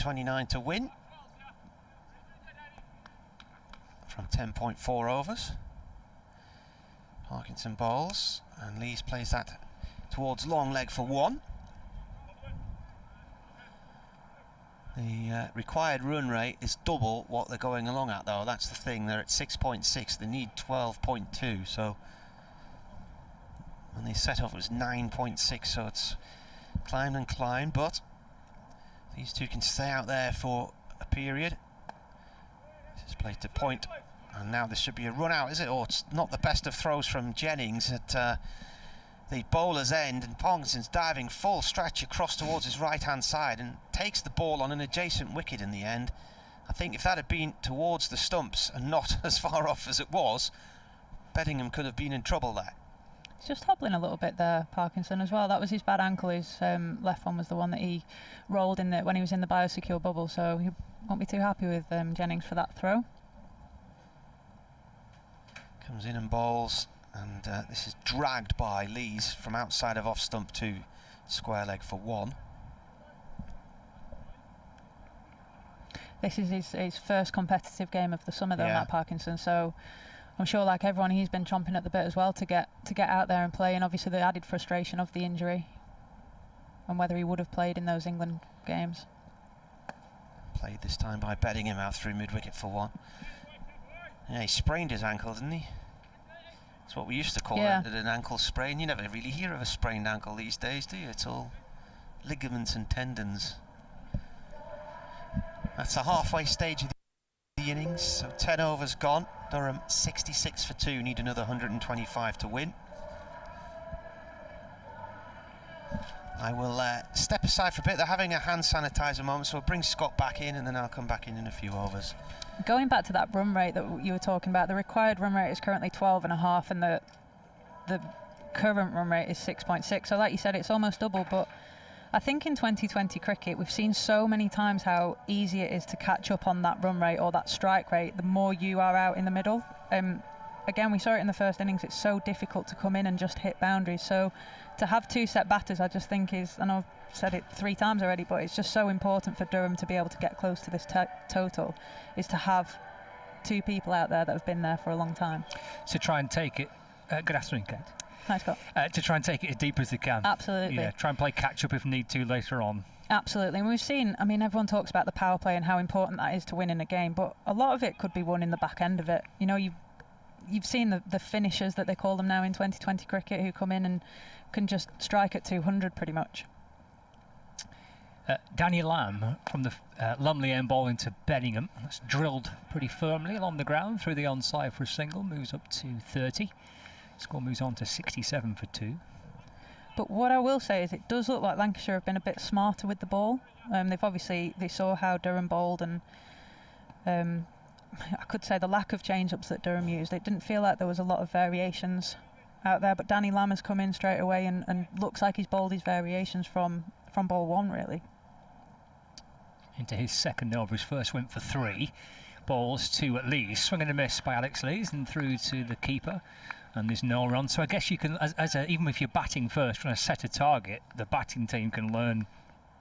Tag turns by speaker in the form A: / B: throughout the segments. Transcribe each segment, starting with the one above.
A: 129 to win from 10.4 overs. Parkinson bowls, and Lees plays that towards long leg for 1. The required run rate is double what they're going along at, though. That's the thing. They're at 6.6. They need 12.2. So when they set off, it was 9.6. So it's climbed and climbed. But these two can stay out there for a period. This is played to point, and now this should be a run out, is it? Or it's not the best of throws from Jennings at the bowler's end, and Parkinson's diving full stretch across towards his right hand side and takes the ball on an adjacent wicket in the end. I think if that had been towards the stumps and not as far off as it was, Beddingham could have been in trouble there.
B: He's just hobbling a little bit there, Parkinson, as well. That was his bad ankle. His left one was the one that he rolled in when he was in the biosecure bubble, so he won't be too happy with Jennings for that throw.
A: Comes in and bowls, and this is dragged by Lees from outside of off stump to square leg for 1.
B: This is his first competitive game of the summer, though, Matt Parkinson, so I'm sure, like everyone, he's been chomping at the bit as well to get out there and play, and obviously the added frustration of the injury and whether he would have played in those England games.
A: Played this time by Beddingham out through mid-wicket for 1. Yeah, he sprained his ankle, didn't he? That's what we used to call it, an ankle sprain. You never really hear of a sprained ankle these days, do you? It's all ligaments and tendons. That's the halfway stage of the innings, so 10 overs gone. Durham 66 for 2, need another 125 to win. I will step aside for a bit. They're having a hand sanitizer moment, so I'll bring Scott back in, and then I'll come back in a few overs.
B: Going back to that run rate that you were talking about, the required run rate is currently 12.5, and the current run rate is 6.6. So like you said, it's almost double, but I think in 2020 cricket, we've seen so many times how easy it is to catch up on that run rate or that strike rate the more you are out in the middle. Again, we saw it in the first innings. It's so difficult to come in and just hit boundaries. So to have 2 set batters, I just think is, I know I've said it 3 times already, but it's just so important for Durham to be able to get close to this total, is to have 2 people out there that have been there for a long time.
C: To try and take it, good afternoon, Kate.
B: Hi, Scott.
C: To try and take it as deep as they can.
B: Absolutely.
C: Yeah, try and play catch up if need to later on.
B: Absolutely, and we've seen, I mean, everyone talks about the power play and how important that is to win in a game, but a lot of it could be won in the back end of it. You know, you've seen the finishers that they call them now in 2020 cricket, who come in and can just strike at 200 pretty much.
C: Danny Lamb from the Lumley end ball into Beddingham. That's drilled pretty firmly along the ground through the onside for a single, moves up to 30. Score moves on to 67 for 2.
B: But what I will say is it does look like Lancashire have been a bit smarter with the ball. They saw how Durham bowled, and I could say the lack of change-ups that Durham used. It didn't feel like there was a lot of variations out there, but Danny Lamb has come in straight away and looks like he's bowled his variations from ball 1, really.
C: Into his second over, his first went for 3. Balls 2 at Lees, swing and a miss by Alex Lees, and through to the keeper. And there's no run, so I guess you can, even if you're batting first, trying to set a target, the batting team can learn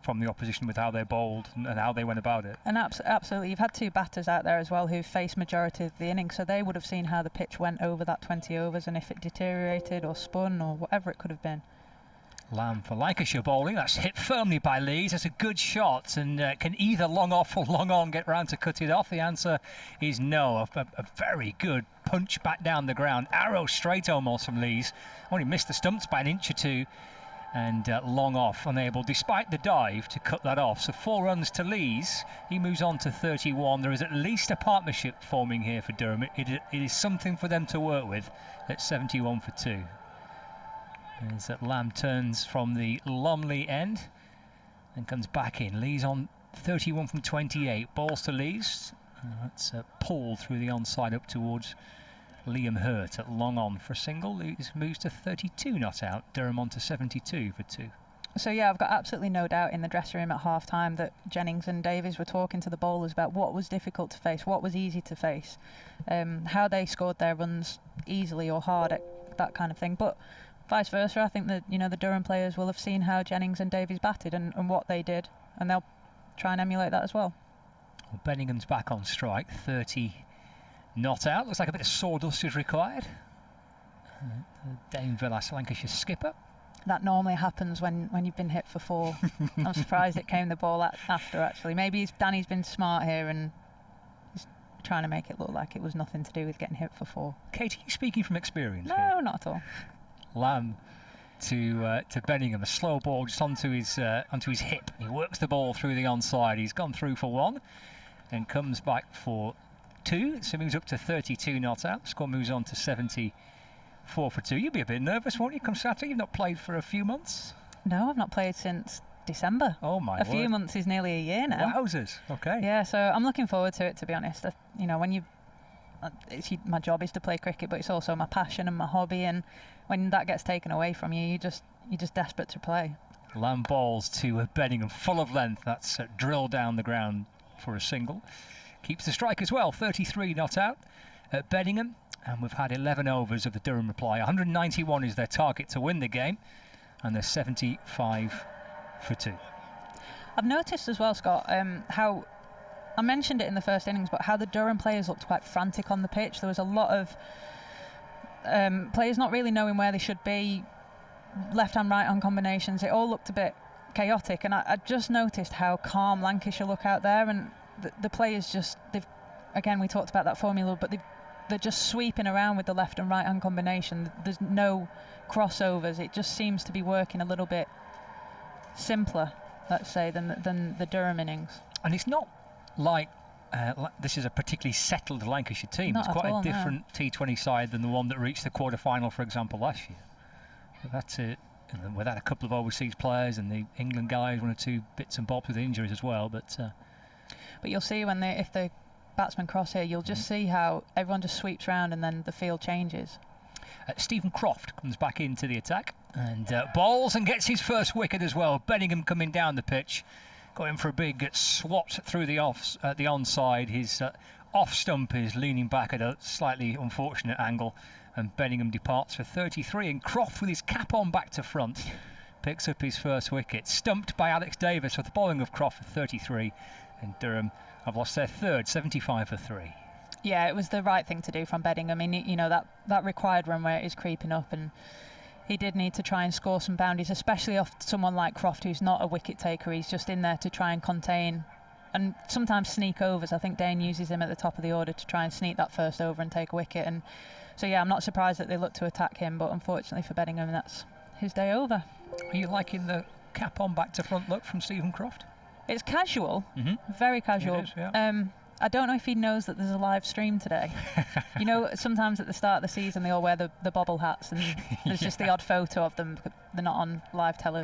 C: from the opposition with how they bowled and how they went about it.
B: And absolutely, you've had 2 batters out there as well who've faced majority of the innings, so they would have seen how the pitch went over that 20 overs and if it deteriorated or spun or whatever it could have been.
C: Lamb for Lancashire bowling. That's hit firmly by Lees. That's a good shot, and can either long off or long on get round to cut it off? The answer is no. A very good punch back down the ground. Arrow straight almost from Lees. Only missed the stumps by an inch or 2, and long off, unable, despite the dive, to cut that off. So 4 runs to Lees. He moves on to 31. There is at least a partnership forming here for Durham. It is something for them to work with at 71 for 2. As that Lamb turns from the Lumley end and comes back in. Lees on 31 from 28. Balls to Lees. That's pulled through the onside up towards Liam Hurt at long on for a single. Lees moves to 32 not out. Durham on to 72 for 2.
B: So yeah, I've got absolutely no doubt in the dressing room at half time that Jennings and Davies were talking to the bowlers about what was difficult to face, what was easy to face, how they scored their runs easily or hard, that kind of thing. But vice versa, I think that, you know, the Durham players will have seen how Jennings and Davies batted and what they did, and they'll try and emulate that as well.
C: Well, Benningham's back on strike, 30 not out. Looks like a bit of sawdust is required. Dane Villas, Lancashire skipper.
B: That normally happens when you've been hit for 4. I'm surprised it came the ball after, actually. Maybe Danny's been smart here and he's trying to make it look like it was nothing to do with getting hit for 4.
C: Katie, you speaking from experience
B: No,
C: here?
B: not at all.
C: Lamb to Benningham, a slow ball just onto his hip. He works the ball through the onside. He's gone through for 1 and comes back for 2. So moves up to 32 not out. Score moves on to 74 for 2. You'll be a bit nervous, won't you, come Saturday? You've not played for a few months?
B: No, I've not played since December.
C: Oh my
B: word. A few months is nearly a year now.
C: Wowzers. Okay.
B: Yeah, so I'm looking forward to it, to be honest. You know, when my job is to play cricket, but it's also my passion and my hobby, and when that gets taken away from you, you're just desperate to play.
C: Lamb balls to Benningham, full of length. That's drilled down the ground for a single. Keeps the strike as well, 33 not out at Benningham. And we've had 11 overs of the Durham reply. 191 is their target to win the game, and they're 75 for 2.
B: I've noticed as well, Scott, how I mentioned it in the first innings, but how the Durham players looked quite frantic on the pitch. There was a lot of players not really knowing where they should be, left-hand, right-hand combinations. It all looked a bit chaotic, and I just noticed how calm Lancashire look out there, and the players just, we talked about that formula, but they're just sweeping around with the left and right hand combination. There's no crossovers. It just seems to be working a little bit simpler, let's say, than the Durham innings.
C: And it's not like this is a particularly settled Lancashire team.
B: Not
C: it's quite
B: all,
C: a different T20 side than the one that reached the quarter-final, for example, last year. But that's it. And then without a couple of overseas players and the England guys, 1 or 2 bits and bobs with injuries as well. But
B: you'll see if the batsmen cross here, you'll just see how everyone just sweeps round and then the field changes.
C: Stephen Croft comes back into the attack and bowls and gets his first wicket as well. Benningham coming down the pitch, going for a big swat through the onside. His off stump is leaning back at a slightly unfortunate angle, and Benningham departs for 33. And Croft, with his cap on back to front, picks up his first wicket. Stumped by Alex Davis with the bowling of Croft for 33, and Durham have lost their third, 75 for 3.
B: Yeah, it was the right thing to do from Benningham. I mean, you know, that required run rate is creeping up, and he did need to try and score some boundaries, especially off someone like Croft, who's not a wicket taker. He's just in there to try and contain and sometimes sneak overs. I think Dane uses him at the top of the order to try and sneak that first over and take a wicket. And so, yeah, I'm not surprised that they look to attack him, but unfortunately for Benningham, that's his day over.
C: Are you liking the cap on back to front look from Stephen Croft?
B: It's casual, very casual.
C: It is, yeah.
B: I don't know if he knows that there's a live stream today. You know, sometimes at the start of the season they all wear the bobble hats, and there's just the odd photo of them. They're not on live television.